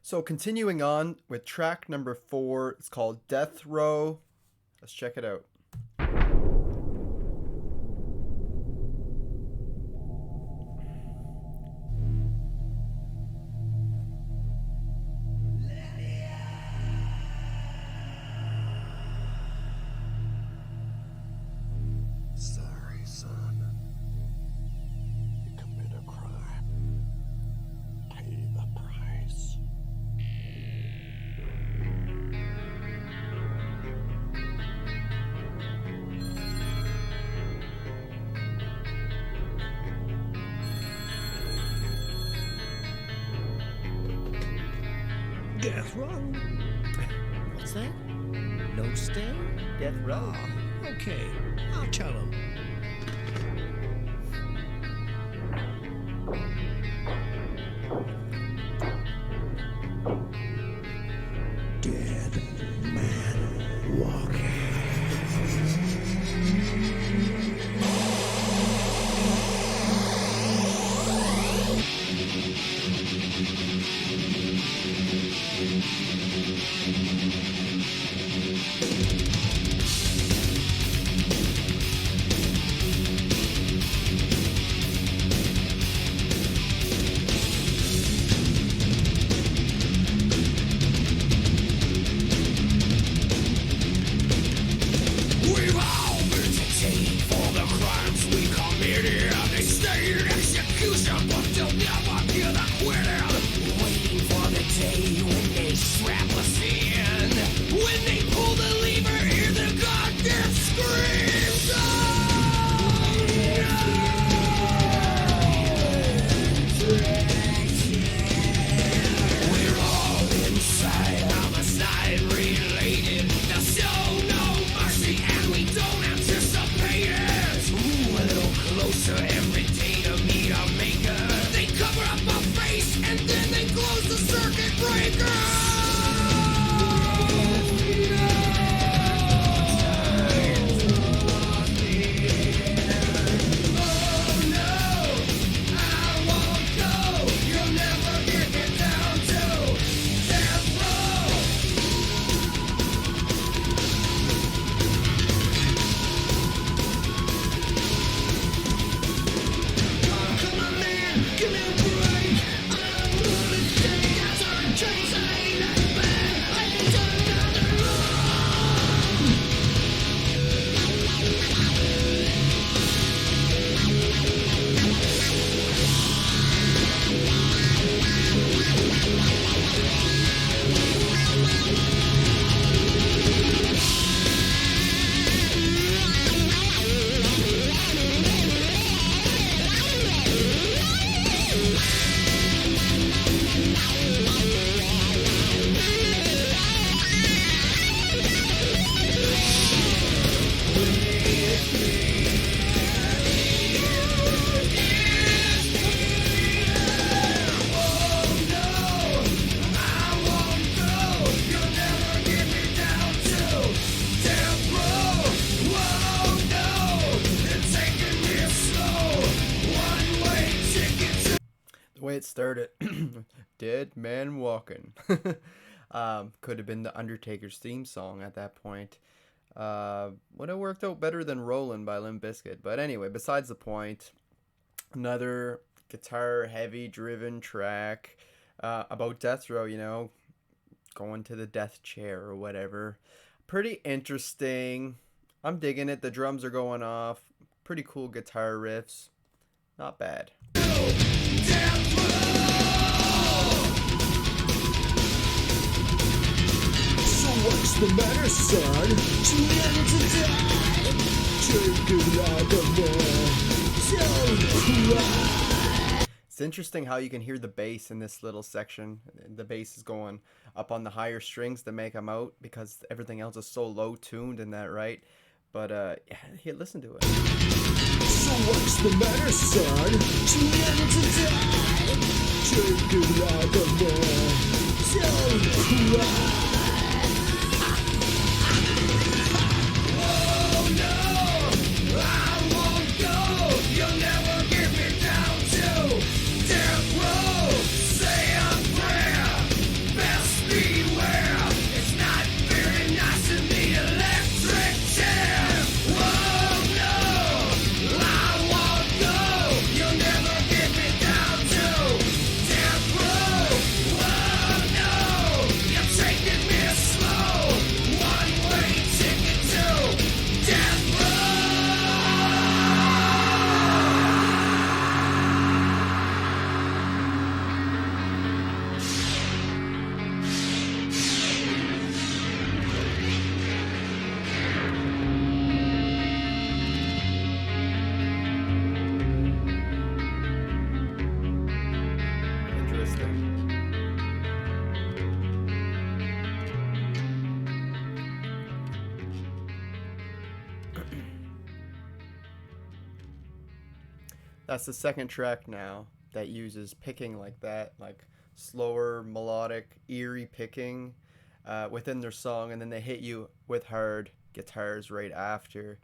So continuing on with track number 4, it's called Death Row. Let's check it out. Sorry, son. You commit a crime. Pay the price. Death row? What's that? No stay? Death Row. Okay, I'll tell him. Dead man walking. We've all been detained for the crimes we committed. They stay in execution, but they'll never get acquitted. Waiting for the day when they strap us in. When they pull the lever, hear the goddamn screams. We're all inside, homicide related. They'll show no mercy and we don't anticipate it. Ooh, a little closer every day to meet our maker. They cover up our face and then they close the circuit breaker. Oh no, I won't go. You'll never get me down to death row. Come on, man, give me a break. I'm gonna stay as a trace. I ain't that bad. I ain't done nothing wrong. The way it started, Dead Man Walking. Could have been the Undertaker's theme song at that point. Would have worked out better than Rollin' by Limp Bizkit. But anyway, besides the point, another guitar heavy driven track about death row, you know, going to the death chair or whatever. Pretty interesting. I'm digging it. The drums are going off. Pretty cool guitar riffs. Not bad. So what's the matter, son? Too young to die. Take it like a man. Don't cry. It's interesting how you can hear the bass in this little section. The bass is going up on the higher strings to make them out because everything else is so low tuned in that, right? But yeah, here, listen to it. So what's the matter, son? Too young to die. Take it like a man. Don't cry. Oh no, I won't go. You'll never get me down to death row. Say a prayer. That's the second track now that uses picking like that, like slower, melodic, eerie picking within their song, and then they hit you with hard guitars right after.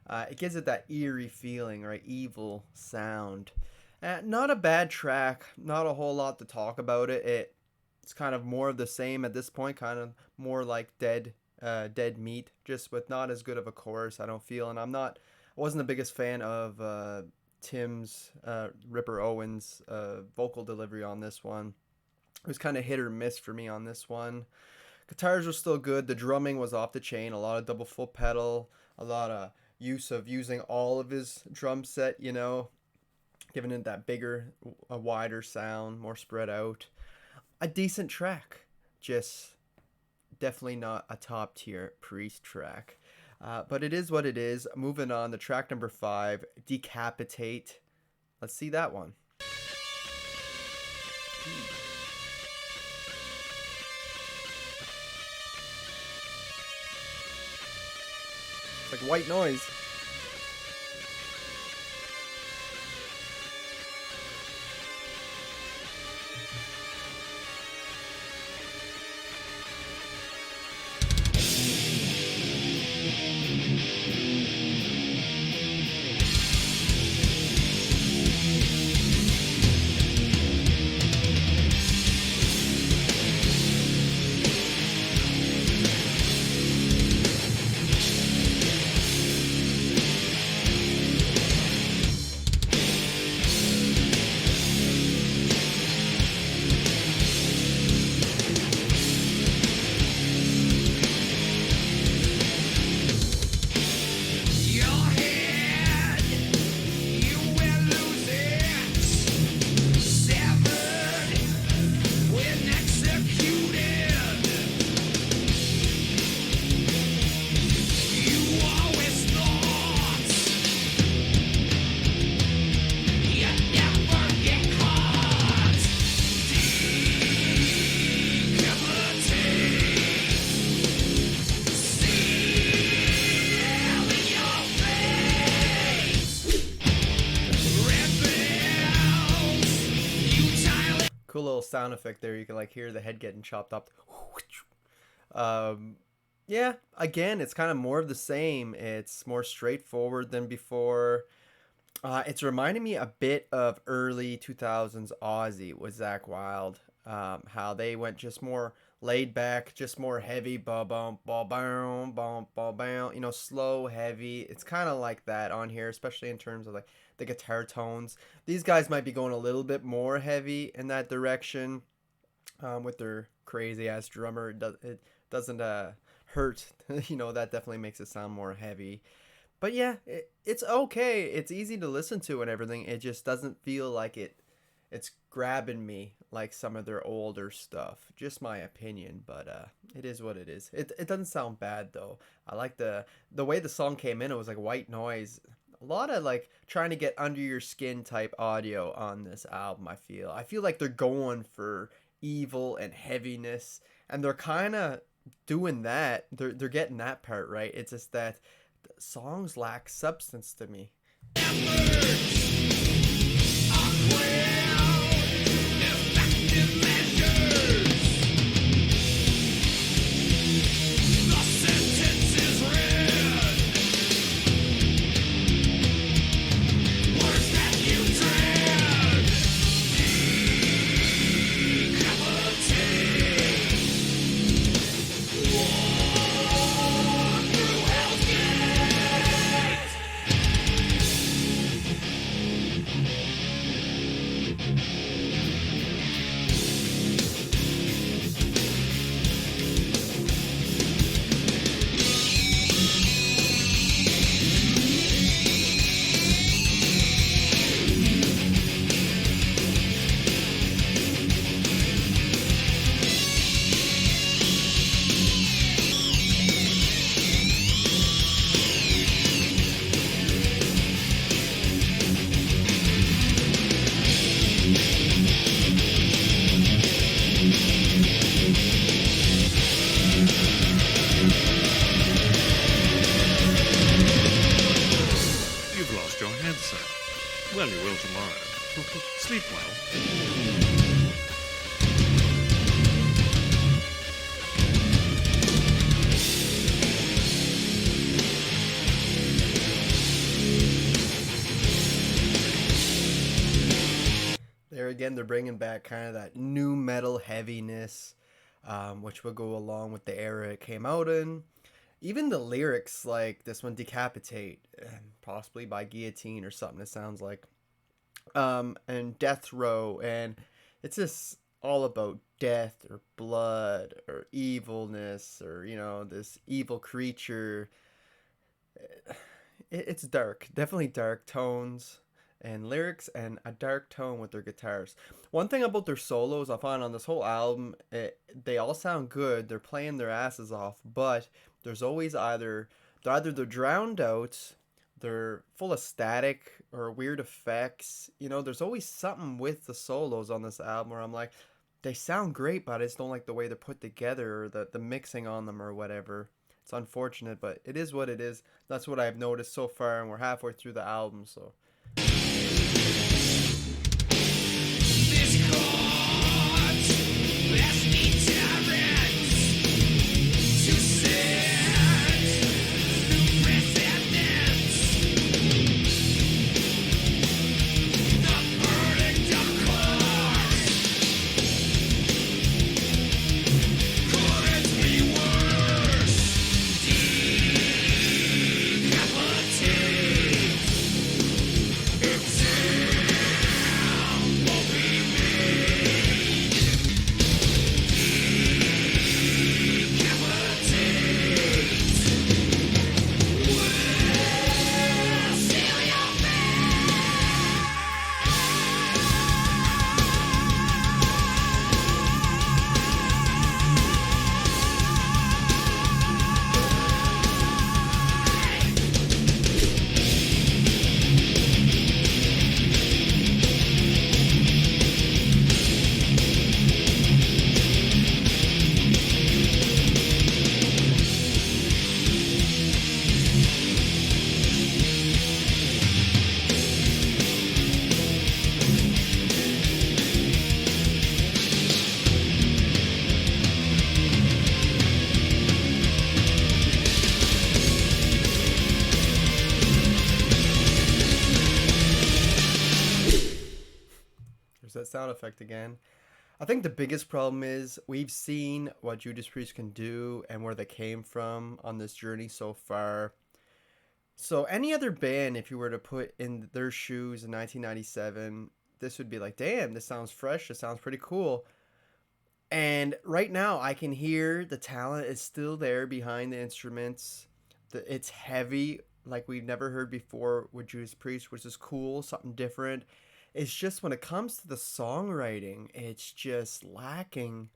It gives it that eerie feeling, right? Evil sound. Not a bad track. Not a whole lot to talk about it. It's kind of more of the same at this point. Kind of more like dead meat, just with not as good of a chorus. I don't feel, and I wasn't the biggest fan of Tim's Ripper Owens vocal delivery on this one. It was kind of hit or miss for me on this one. Guitars were still good. The drumming was off the chain. A lot of double full pedal. A lot of using all of his drum set, giving it that bigger, a wider sound, more spread out. A decent track. Just definitely not a top tier Priest track. But it is what it is. Moving on to track number 5, Decapitate. Let's see that one. It's like white noise. Cool little sound effect there. You can like hear the head getting chopped up. Yeah, again, it's kind of more of the same. It's more straightforward than before. It's reminding me a bit of early 2000s Aussie with Zakk Wylde. How they went just more laid back, just more heavy, ba-bum, ba-bum, bum, ba-bum, slow, heavy. It's kind of like that on here, especially in terms of like the guitar tones. These guys might be going a little bit more heavy in that direction with their crazy ass drummer. It doesn't hurt. That definitely makes it sound more heavy. But yeah, it's okay. It's easy to listen to and everything. It just doesn't feel like it's grabbing me like some of their older stuff. Just my opinion, but it is what it is. It doesn't sound bad though. I like the way the song came in. It was like white noise. A lot of like trying to get under your skin type audio on this album. I feel like they're going for evil and heaviness, and they're kind of doing that. They're getting that part right. It's just that the songs lack substance to me. Again, they're bringing back kind of that new metal heaviness, which would go along with the era it came out in. Even the lyrics, like this one, Decapitate, possibly by Guillotine or something, it sounds like. And Death Row, and it's just all about death or blood or evilness or, this evil creature. It's dark, definitely dark tones and lyrics and a dark tone with their guitars. One thing about their solos I find on this whole album, they all sound good. They're playing their asses off, but there's always either they're drowned out, they're full of static or weird effects. There's always something with the solos on this album where I'm like, they sound great, but I just don't like the way they're put together or the mixing on them or whatever. It's unfortunate, but it is what it is. That's what I've noticed so far, and we're halfway through the album, so. This court left me tyrant to set new precedents. The verdict of court couldn't be worse. Decapitate. Exam will be made. Decapitate. We'll seal your fate. There's that sound effect again. I think the biggest problem is we've seen what Judas Priest can do and where they came from on this journey so far. So any other band, if you were to put in their shoes in 1997, this would be like, damn, this sounds fresh. This sounds pretty cool. And right now I can hear the talent is still there behind the instruments. It's heavy like we've never heard before with Judas Priest, which is cool, something different. It's just when it comes to the songwriting, it's just lacking.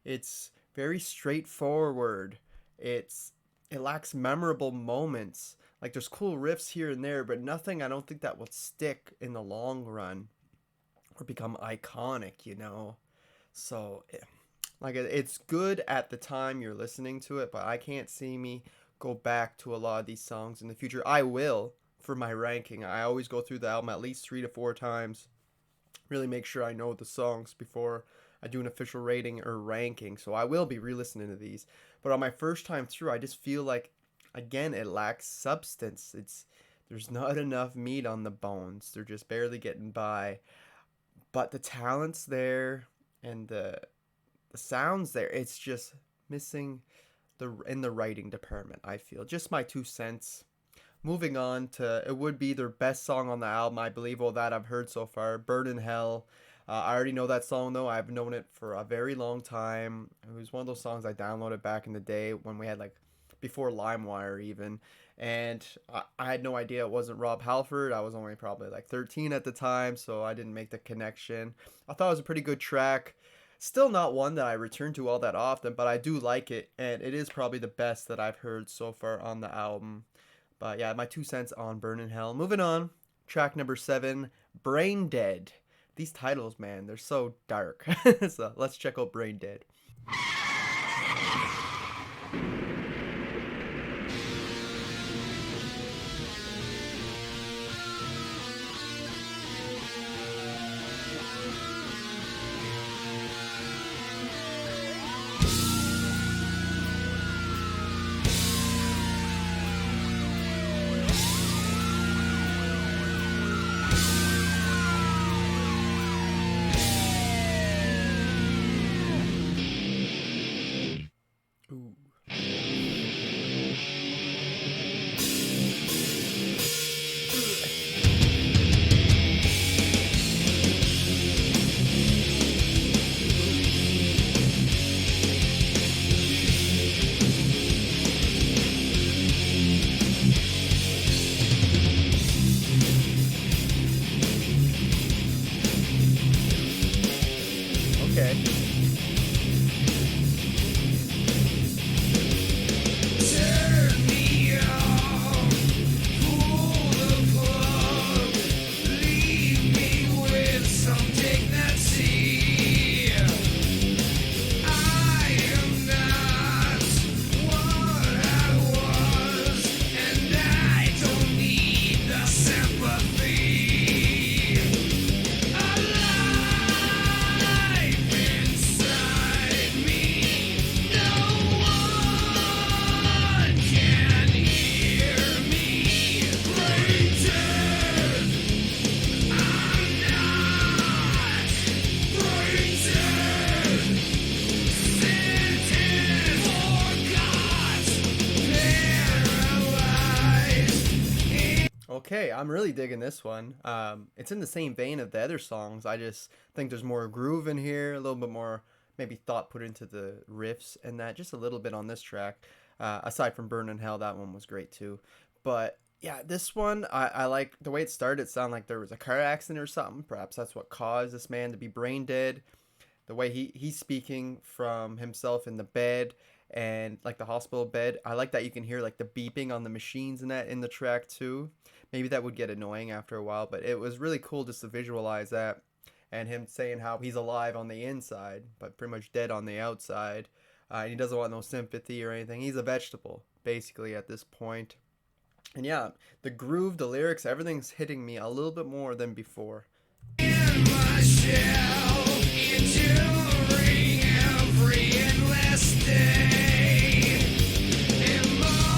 It's very straightforward. It lacks memorable moments. Like there's cool riffs here and there, but nothing I don't think that will stick in the long run or become iconic. So like it's good at the time you're listening to it, but I can't see me go back to a lot of these songs in the future. I will. For my ranking, I always go through the album at least 3 to 4 times, really make sure I know the songs before I do an official rating or ranking. So I will be re-listening to these, but on my first time through, I just feel like, again, it lacks substance. There's not enough meat on the bones. They're just barely getting by, but the talent's there and the sounds there. It's just missing in the writing department, I feel. Just my 2 cents. Moving on to, it would be their best song on the album, I believe, all that I've heard so far, Burn in Hell. I already know that song, though. I've known it for a very long time. It was one of those songs I downloaded back in the day when we had, before LimeWire even. And I had no idea it wasn't Rob Halford. I was only probably 13 at the time, so I didn't make the connection. I thought it was a pretty good track. Still not one that I return to all that often, but I do like it, and it is probably the best that I've heard so far on the album. But yeah, my 2 cents on Burn in Hell. Moving on, track number 7, Brain Dead. These titles, man, they're so dark. So let's check out Brain Dead. Okay, I'm really digging this one. It's in the same vein of the other songs. I just think there's more groove in here, a little bit more maybe thought put into the riffs and that, just a little bit on this track. Aside from Burn in Hell, that one was great too. But yeah, this one, I like the way it started. It sounded like there was a car accident or something. Perhaps that's what caused this man to be brain dead. The way he's speaking from himself in the bed and like the hospital bed. I like that you can hear like the beeping on the machines and that in the track too. Maybe that would get annoying after a while, but it was really cool just to visualize that, and him saying how he's alive on the inside but pretty much dead on the outside. And he doesn't want no sympathy or anything. He's a vegetable basically at this point. And yeah, the groove, the lyrics, everything's hitting me a little bit more than before. In my shell, enduring every endless day, immobilized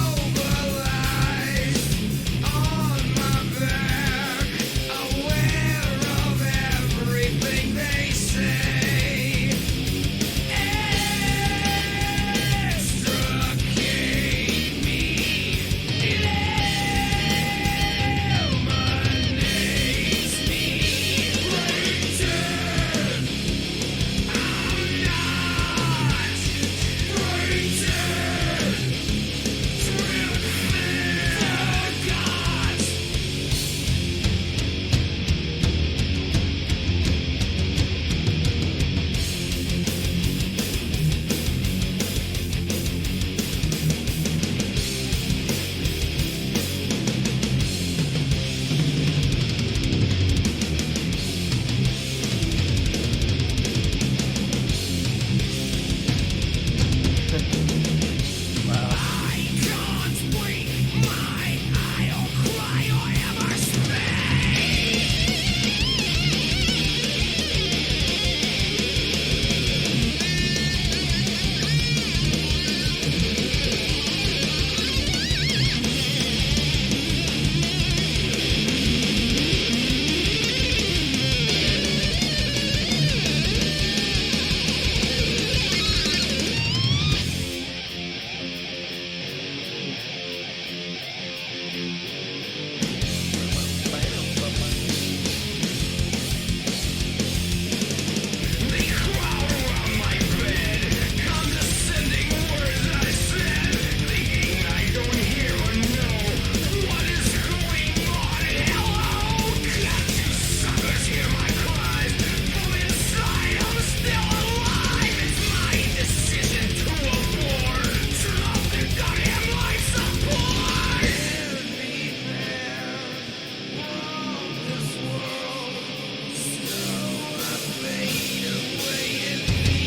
on my back, aware of everything they say, extricate me, it emanates me, return, I'm not return, trip gods. I can't wait, my idle cry or ever They crowd around my bed, condescending words I said, thinking I don't hear or know what is going on. Hello, can't you suckers hear my cries? From inside, I'm still alive. It's my decision to abort. Drop the goddamn life support. Let me there from this world, so I fade away in peace.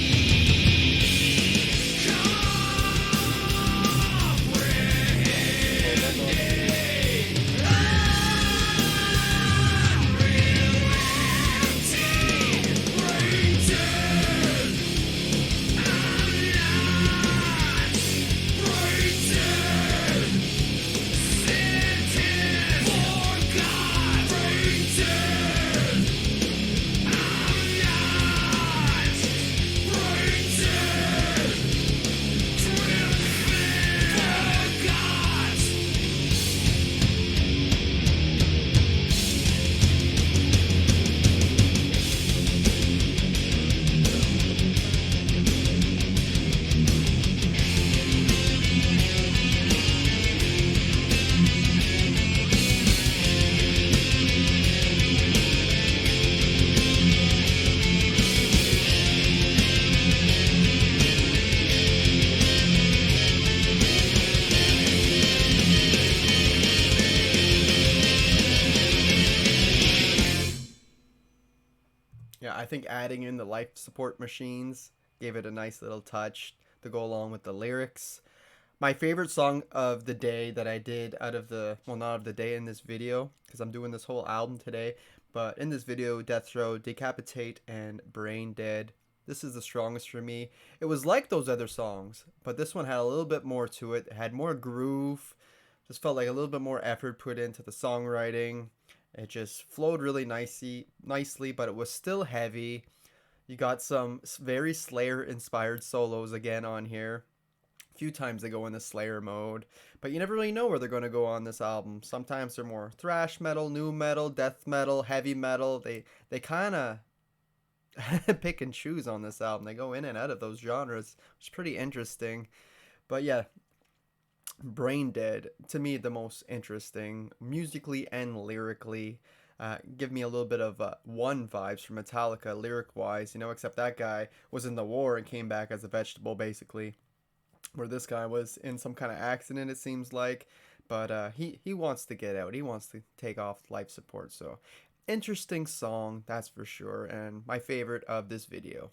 Yeah, I think adding in the life support machines gave it a nice little touch to go along with the lyrics. My favorite song of the day that I did out of the, well, not of the day in this video, because I'm doing this whole album today, but in this video, Death Row, Decapitate, and Brain Dead. This is the strongest for me. It was like those other songs, but this one had a little bit more to it. It had more groove. Just felt like a little bit more effort put into the songwriting. It just flowed really nicely, but it was still heavy. You got some very Slayer-inspired solos again on here. A few times they go into Slayer mode, but you never really know where they're going to go on this album. Sometimes they're more thrash metal, new metal, death metal, heavy metal. They kind of pick and choose on this album. They go in and out of those genres, which is pretty interesting. But yeah, Brain Dead, to me, the most interesting, musically and lyrically. Give me a little bit of One vibes from Metallica, lyric wise, except that guy was in the war and came back as a vegetable, basically. Where this guy was in some kind of accident, it seems like. But he wants to get out, he wants to take off life support. So, interesting song, that's for sure, and my favorite of this video.